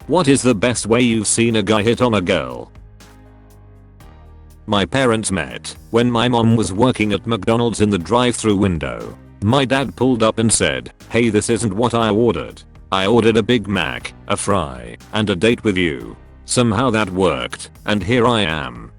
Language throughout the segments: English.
What is the best way you've seen a guy hit on a girl? My parents met when my mom was working at McDonald's in the drive-thru window. My dad pulled up and said, "Hey, this isn't what I ordered. I ordered a Big Mac, a fry, and a date with you." Somehow that worked, and here I am.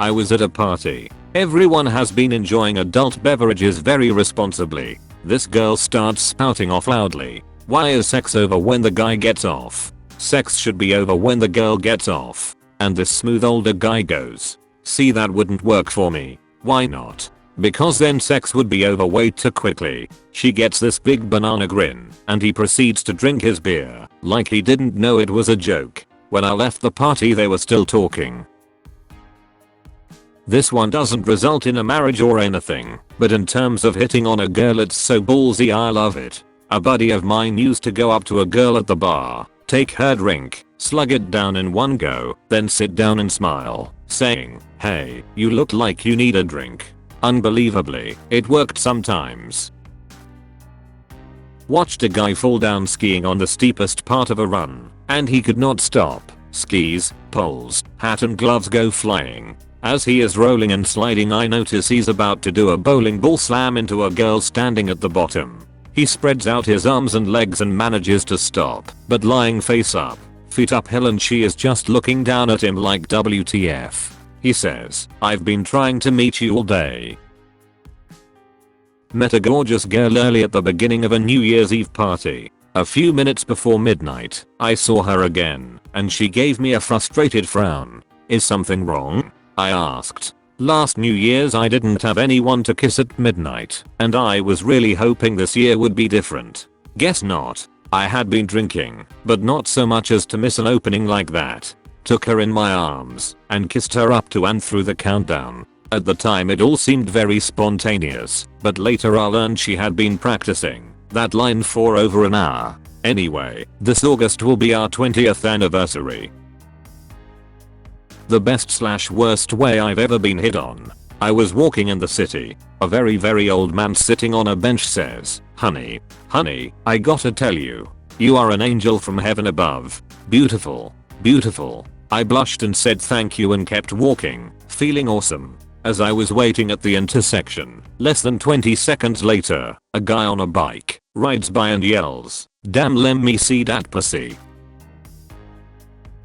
I was at a party. Everyone has been enjoying adult beverages very responsibly. This girl starts spouting off loudly. Why is sex over when the guy gets off? Sex should be over when the girl gets off. And this smooth older guy goes, "See, that wouldn't work for me." Why not? Because then sex would be over way too quickly. She gets this big banana grin, and he proceeds to drink his beer, like he didn't know it was a joke. When I left the party they were still talking. This one doesn't result in a marriage or anything, but in terms of hitting on a girl it's so ballsy, I love it. A buddy of mine used to go up to a girl at the bar, take her drink, slug it down in one go, then sit down and smile, saying, "Hey, you look like you need a drink." Unbelievably, it worked sometimes. Watched a guy fall down skiing on the steepest part of a run, and he could not stop. Skis, poles, hat and gloves go flying. As he is rolling and sliding I notice he's about to do a bowling ball slam into a girl standing at the bottom. He spreads out his arms and legs and manages to stop, but lying face up, feet uphill, and she is just looking down at him like WTF. He says, "I've been trying to meet you all day." Met a gorgeous girl early at the beginning of a New Year's Eve party. A few minutes before midnight, I saw her again, and she gave me a frustrated frown. "Is something wrong?" I asked. Last New Year's I didn't have anyone to kiss at midnight, and I was really hoping this year would be different. Guess not. I had been drinking, but not so much as to miss an opening like that. Took her in my arms, and kissed her up to and through the countdown. At the time it all seemed very spontaneous, but later I learned she had been practicing that line for over an hour. Anyway, this August will be our 20th anniversary. The best/worst way I've ever been hit on. I was walking in the city. A very old man sitting on a bench says, honey, I gotta tell you. You are an angel from heaven above. Beautiful. I blushed and said thank you and kept walking, feeling awesome. As I was waiting at the intersection, less than 20 seconds later, a guy on a bike rides by and yells, "Damn, let me see that pussy."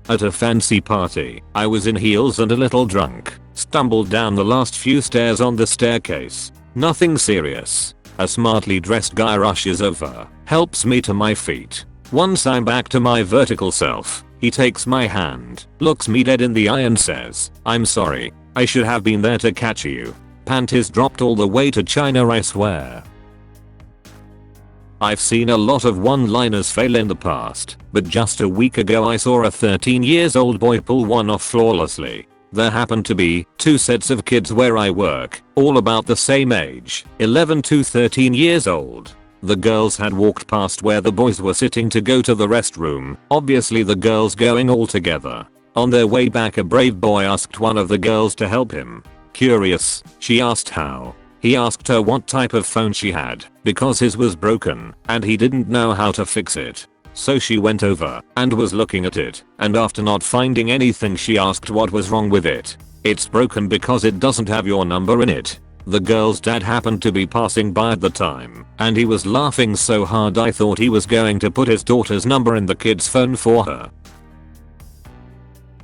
At a fancy party, I was in heels and a little drunk, stumbled down the last few stairs on the staircase. Nothing serious. A smartly dressed guy rushes over, helps me to my feet. Once I'm back to my vertical self, he takes my hand, looks me dead in the eye and says, "I'm sorry. I should have been there to catch you." Panties dropped all the way to China, I swear. I've seen a lot of one-liners fail in the past, but just a week ago I saw a 13-year-old boy pull one off flawlessly. There happened to be 2 sets of kids where I work, all about the same age, 11 to 13 years old. The girls had walked past where the boys were sitting to go to the restroom, obviously the girls going all together. On their way back a brave boy asked one of the girls to help him. Curious, she asked how. He asked her what type of phone she had, because his was broken, and he didn't know how to fix it. So she went over, and was looking at it, and after not finding anything she asked what was wrong with it. "It's broken because it doesn't have your number in it." The girl's dad happened to be passing by at the time, and he was laughing so hard I thought he was going to put his daughter's number in the kid's phone for her.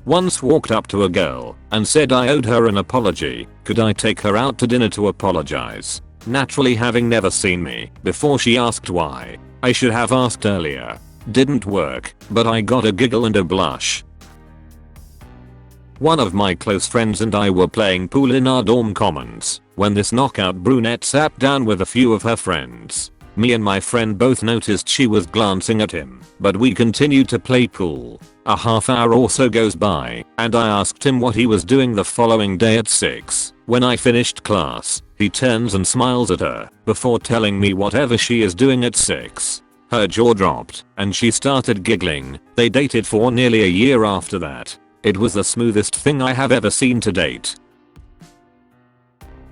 Once walked up to a girl and said I owed her an apology. Could I take her out to dinner to apologize? Naturally, having never seen me before, she asked why. I should have asked earlier. Didn't work, but I got a giggle and a blush. One of my close friends and I were playing pool in our dorm commons when this knockout brunette sat down with a few of her friends. Me and my friend both noticed she was glancing at him, but we continued to play pool. A half hour or so goes by, and I asked him what he was doing the following day at 6. When I finished class, he turns and smiles at her, before telling me whatever she is doing at 6. Her jaw dropped, and she started giggling. They dated for nearly a year after that. It was the smoothest thing I have ever seen to date.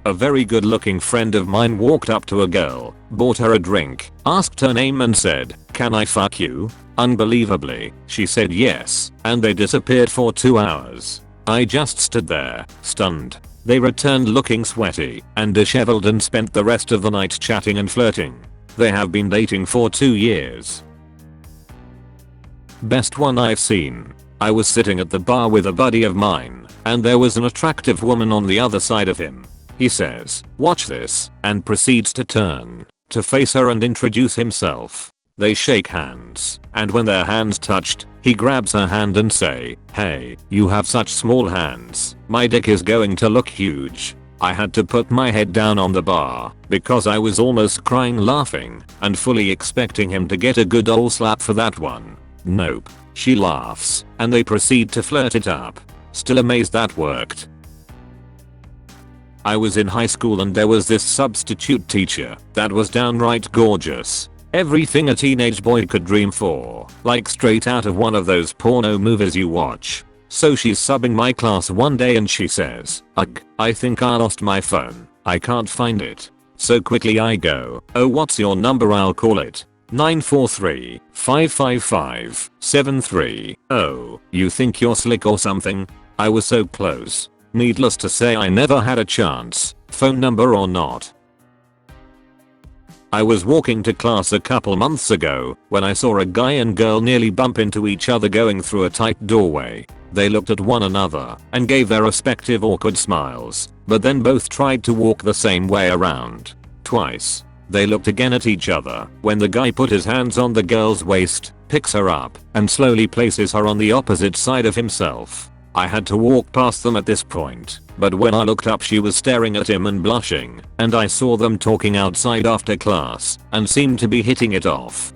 A very good looking friend of mine walked up to a girl, bought her a drink, asked her name and said, "Can I fuck you?" Unbelievably, she said yes, and they disappeared for 2 hours. I just stood there, stunned. They returned looking sweaty and disheveled and spent the rest of the night chatting and flirting. They have been dating for 2 years. Best one I've seen. I was sitting at the bar with a buddy of mine, and there was an attractive woman on the other side of him. He says, "Watch this," and proceeds to turn to face her and introduce himself. They shake hands, and when their hands touched, he grabs her hand and say, "Hey, you have such small hands. My dick is going to look huge." I had to put my head down on the bar because I was almost crying laughing and fully expecting him to get a good ol' slap for that one. Nope. She laughs, and they proceed to flirt it up. Still amazed that worked. I was in high school and there was this substitute teacher that was downright gorgeous. Everything a teenage boy could dream for, like straight out of one of those porno movies you watch. So she's subbing my class one day and she says, "Ugh, I think I lost my phone. I can't find it." So quickly I go, "Oh, what's your number? I'll call it. 943-555-730. You think you're slick or something?" I was so close. Needless to say, I never had a chance, phone number or not. I was walking to class a couple months ago when I saw a guy and girl nearly bump into each other going through a tight doorway. They looked at one another and gave their respective awkward smiles, but then both tried to walk the same way around. Twice. They looked again at each other when the guy put his hands on the girl's waist, picks her up, and slowly places her on the opposite side of himself. I had to walk past them at this point, but when I looked up she was staring at him and blushing, and I saw them talking outside after class and seemed to be hitting it off.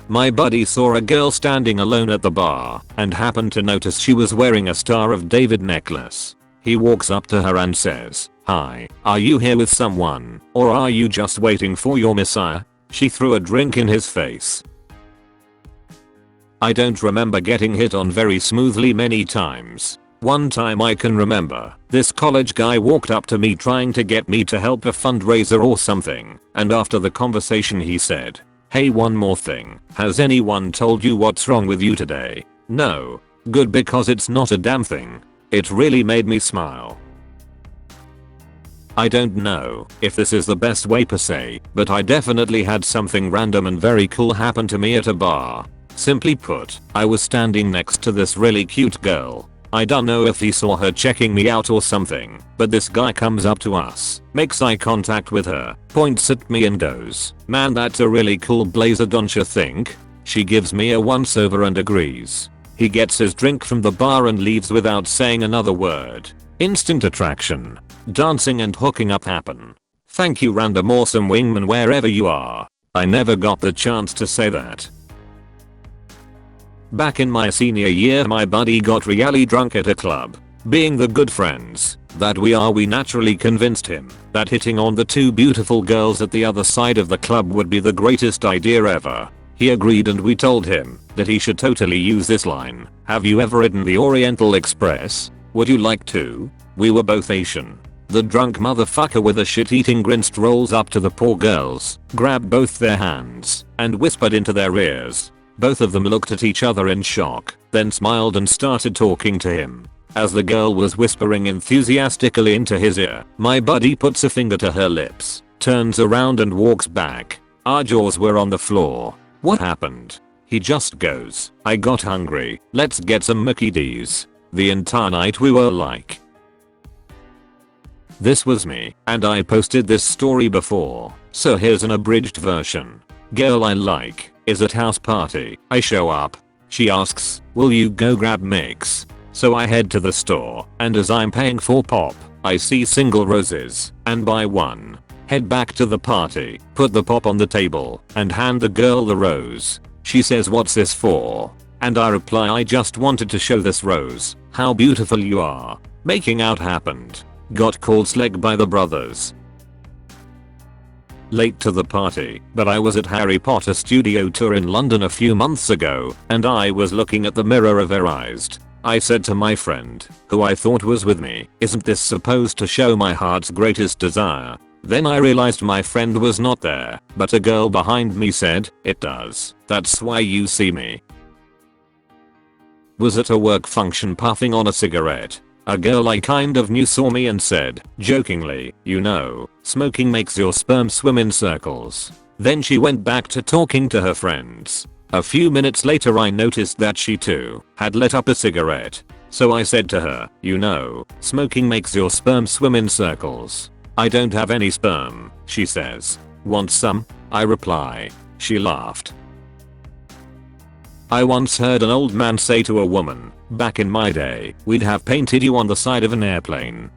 My buddy saw a girl standing alone at the bar and happened to notice she was wearing a Star of David necklace. He walks up to her and says, "Hi, are you here with someone, or are you just waiting for your messiah?" She threw a drink in his face. I don't remember getting hit on very smoothly many times. One time I can remember, this college guy walked up to me trying to get me to help a fundraiser or something, and after the conversation he said, "Hey, one more thing, has anyone told you what's wrong with you today?" No. Good, because it's not a damn thing. It really made me smile. I don't know if this is the best way per se, but I definitely had something random and very cool happen to me at a bar. Simply put, I was standing next to this really cute girl. I don't know if he saw her checking me out or something, but this guy comes up to us, makes eye contact with her, points at me and goes, "Man, that's a really cool blazer, don't you think?" She gives me a once over and agrees. He gets his drink from the bar and leaves without saying another word. Instant attraction. Dancing and hooking up happen. Thank you, random awesome wingman wherever you are. I never got the chance to say that. Back in my senior year, my buddy got really drunk at a club. Being the good friends that we are, we naturally convinced him that hitting on the two beautiful girls at the other side of the club would be the greatest idea ever. He agreed, and we told him that he should totally use this line. "Have you ever ridden the Oriental Express? Would you like to?" We were both Asian. The drunk motherfucker with a shit-eating grin strolls up to the poor girls, grabbed both their hands, and whispered into their ears. Both of them looked at each other in shock, then smiled and started talking to him. As the girl was whispering enthusiastically into his ear, my buddy puts a finger to her lips, turns around and walks back. Our jaws were on the floor. What happened? He just goes, "I got hungry, let's get some Mickey D's." The entire night we were like. This was me, and I posted this story before, so here's an abridged version. Girl I like is at house party. I show up. She asks, "Will you go grab mix?" So I head to the store, and as I'm paying for pop, I see single roses and buy one. Head back to the party, put the pop on the table, and hand the girl the rose. She says, "What's this for?" And I reply, "I just wanted to show this rose how beautiful you are." Making out happened. Got called sleg by the brothers. Late to the party, but I was at Harry Potter studio tour in London a few months ago, and I was looking at the mirror averized. I said to my friend, who I thought was with me, "Isn't this supposed to show my heart's greatest desire?" Then I realized my friend was not there, but a girl behind me said, "It does. That's why you see me." Was at a work function puffing on a cigarette. A girl I kind of knew saw me and said, jokingly, "You know, smoking makes your sperm swim in circles." Then she went back to talking to her friends. A few minutes later I noticed that she too had lit up a cigarette. So I said to her, "You know, smoking makes your sperm swim in circles." "I don't have any sperm," she says. "Want some?" I reply. She laughed. I once heard an old man say to a woman, "Back in my day, we'd have painted you on the side of an airplane."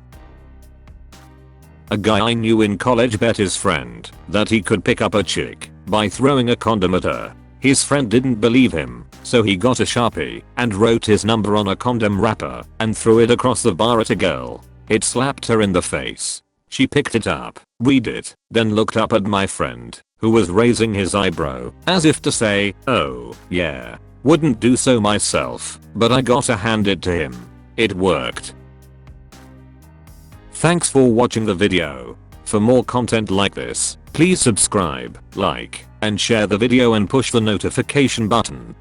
A guy I knew in college bet his friend that he could pick up a chick by throwing a condom at her. His friend didn't believe him, so he got a Sharpie and wrote his number on a condom wrapper and threw it across the bar at a girl. It slapped her in the face. She picked it up, read it, then looked up at my friend, who was raising his eyebrow, as if to say, "Oh, yeah. Wouldn't do so myself, but I gotta hand it to him. It worked." Thanks for watching the video. For more content like this, please subscribe, like, and share the video and push the notification button.